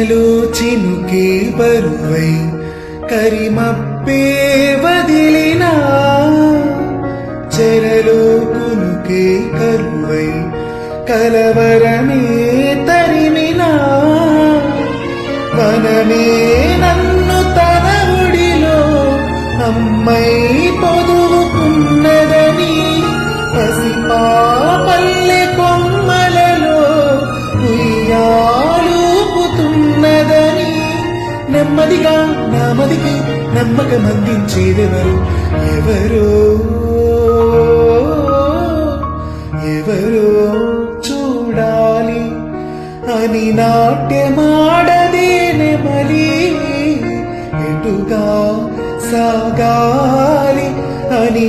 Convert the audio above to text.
కలలో చినుకే బరువై కరిమప్పే వదిలినా చెరలో కునుకే కరువై కలవరమే తరిమినా వనమే నన్ను తన ఒడిలో అమ్మై పొదువుకున్నదని పసిపాపల్లె కొమ్మలలో ఉయ్యాలూపుతున్నదని నెమ్మదిగా నామదికి నమ్మకం అందించేదెవరు ఎవరో ఎవరో చూడాలి అని నాట్యమాడదే నెమలి ఎటుగా సాగాలి అని